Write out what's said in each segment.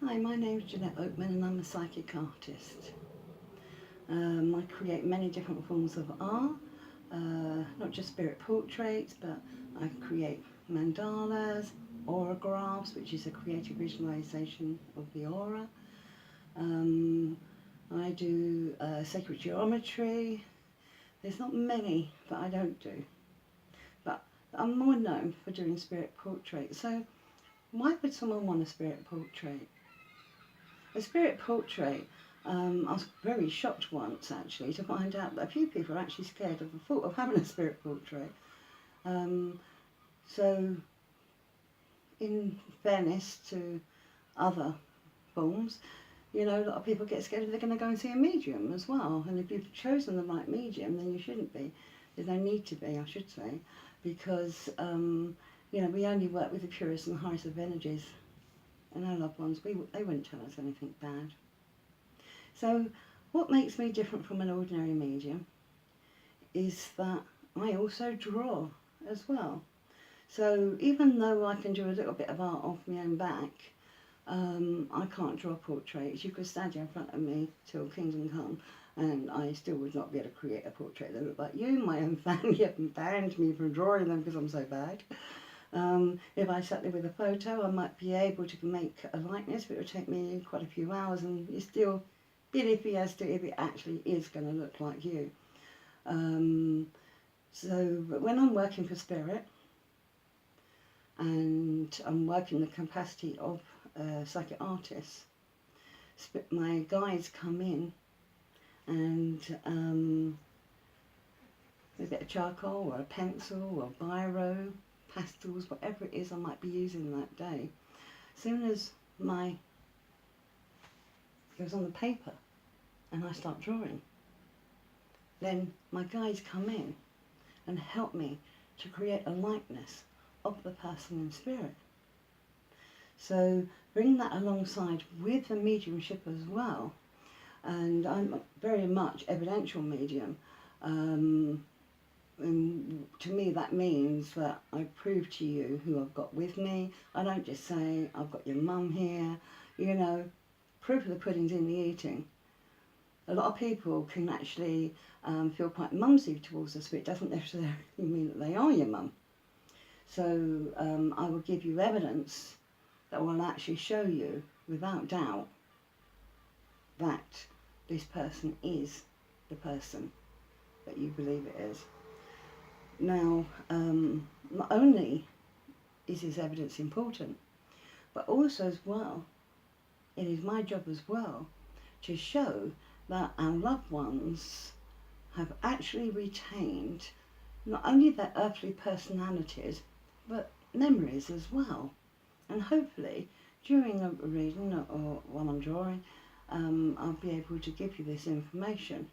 Hi, my name's Janette Oakman and I'm a psychic artist. I create many different forms of art, not just spirit portraits, but I create mandalas, auragraphs, which is a creative visualization of the aura. I do sacred geometry. There's not many that I don't do, but I'm more known for doing spirit portraits. So why would someone want a spirit portrait? A spirit portrait, I was very shocked once actually to find out that a few people are actually scared of the thought of having a spirit portrait. So in fairness to other forms, a lot of people get scared if they're going to go and see a medium as well. And if you've chosen the right medium, then you shouldn't be. There's no need to be, I should say, because, we only work with the purest and highest of energies. And our loved ones, they wouldn't tell us anything bad. So what makes me different from an ordinary medium is that I also draw as well. So even though I can do a little bit of art off my own back, I can't draw portraits. You could stand here in front of me till kingdom come and I still would not be able to create a portrait that looked like you. My own family haven't banned me from drawing them because I'm so bad. If I sat there with a photo, I might be able to make a likeness, but it would take me quite a few hours, and you're still a bit iffy as to if it actually is going to look like you. But when I'm working for spirit, and I'm working the capacity of a psychic artist, my guides come in and a bit of charcoal or a pencil or biro, pastels, whatever it is I might be using that day. As soon as my goes on the paper and I start drawing, then my guides come in and help me to create a likeness of the person in spirit. So bring that alongside with the mediumship as well. And I'm very much evidential medium. And to me that means that I prove to you who I've got with me. I don't just say, I've got your mum here. Proof of the pudding's in the eating. A lot of people can actually feel quite mumsy towards us, but it doesn't necessarily mean that they are your mum. So I will give you evidence that will actually show you without doubt that this person is the person that you believe it is. Now, not only is this evidence important, but also as well, it is my job as well to show that our loved ones have actually retained not only their earthly personalities, but memories as well. And hopefully, during a reading or while I'm drawing, I'll be able to give you this information.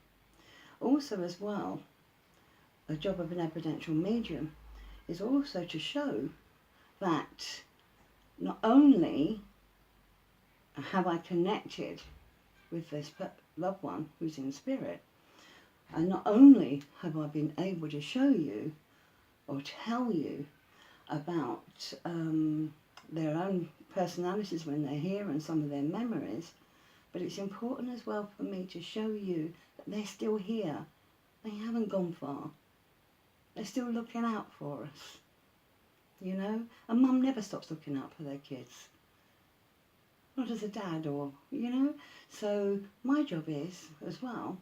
Also as well, the job of an evidential medium is also to show that not only have I connected with this loved one who's in spirit, and not only have I been able to show you or tell you about their own personalities when they're here and some of their memories, but it's important as well for me to show you that they're still here. They haven't gone far. They're still looking out for us, A mum never stops looking out for their kids. Not as a dad So my job is, as well,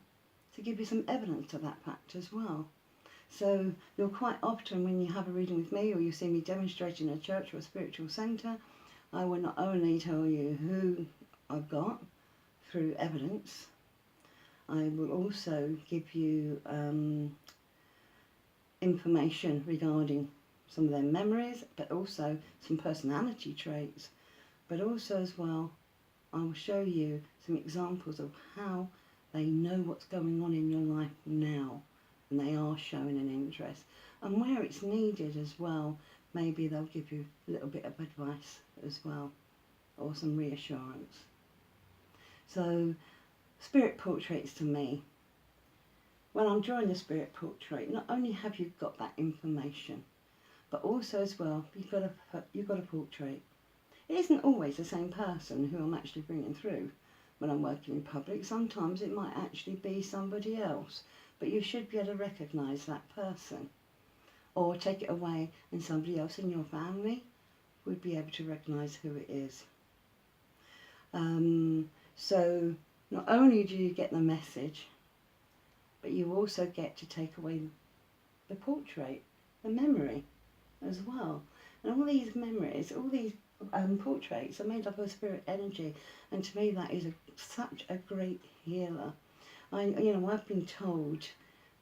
to give you some evidence to that fact as well. So you'll quite often, when you have a reading with me or you see me demonstrate in a church or a spiritual centre, I will not only tell you who I've got through evidence, I will also give you information regarding some of their memories, but also some personality traits. But also as well, I will show you some examples of how they know what's going on in your life now, and they are showing an interest. And where it's needed as well, maybe they'll give you a little bit of advice as well, or some reassurance. So, spirit portraits to me, when I'm drawing a spirit portrait, not only have you got that information, but also as well, you've got a portrait. It isn't always the same person who I'm actually bringing through when I'm working in public. Sometimes it might actually be somebody else, but you should be able to recognise that person, or take it away and somebody else in your family would be able to recognise who it is. So not only do you get the message, but you also get to take away the portrait, the memory as well. And all these memories, all these portraits are made up of spirit energy, and to me that is such a great healer. I've been told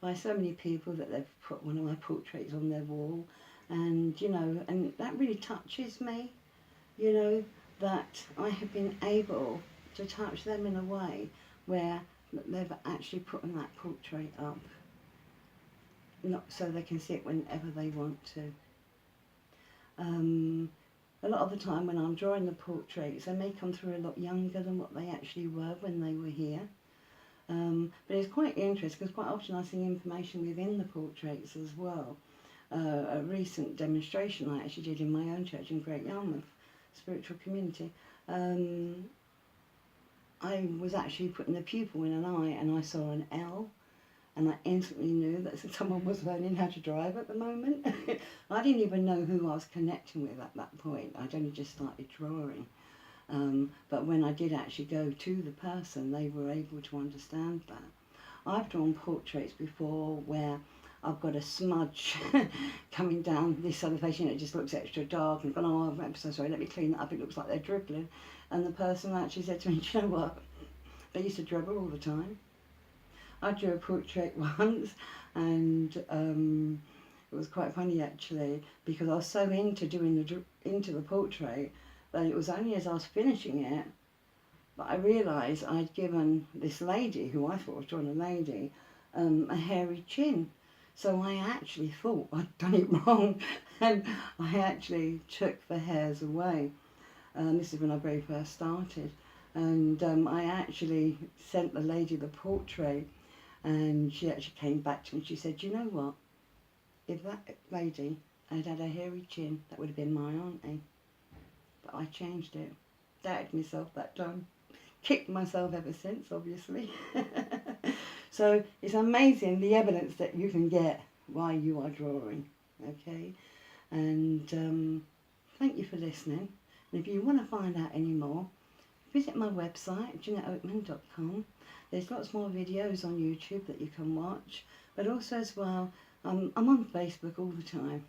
by so many people that they've put one of my portraits on their wall, and and that really touches me, that I have been able to touch them in a way where they've actually put that portrait up, not so they can see it whenever they want to. A lot of the time when I'm drawing the portraits, they may come through a lot younger than what they actually were when they were here. But it's quite interesting because quite often I see information within the portraits as well. A recent demonstration I actually did in my own church in Great Yarmouth, spiritual community. I was actually putting the pupil in an eye and I saw an L, and I instantly knew that someone was learning how to drive at the moment. I didn't even know who I was connecting with at that point. I'd only just started drawing. But when I did actually go to the person, they were able to understand that. I've drawn portraits before where I've got a smudge coming down this side of the face, and it just looks extra dark, and I've gone, oh, I'm so sorry, let me clean that up, it looks like they're dribbling. And the person actually said to me, do you know what, they used to dribble all the time. I drew a portrait once, and it was quite funny actually, because I was so into doing into the portrait that it was only as I was finishing it that I realised I'd given this lady, who I thought was drawing a lady, a hairy chin. So I actually thought I'd done it wrong, and I actually took the hairs away. This is when I very first started, and I actually sent the lady the portrait, and she actually came back to me. She said, you know what, if that lady had had a hairy chin, that would have been my auntie. But I changed it. Doubted myself that time. Kicked myself ever since, obviously. So it's amazing the evidence that you can get while you are drawing, okay? And thank you for listening. And if you want to find out any more, visit my website, JanetteOakman.com. There's lots more videos on YouTube that you can watch, but also as well, I'm on Facebook all the time.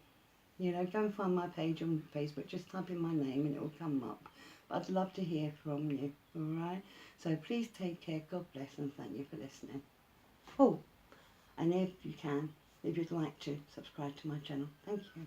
Go and find my page on Facebook, just type in my name and it will come up. But I'd love to hear from you, alright? So please take care, God bless, and thank you for listening. Oh, and if you can, if you'd like to, subscribe to my channel. Thank you.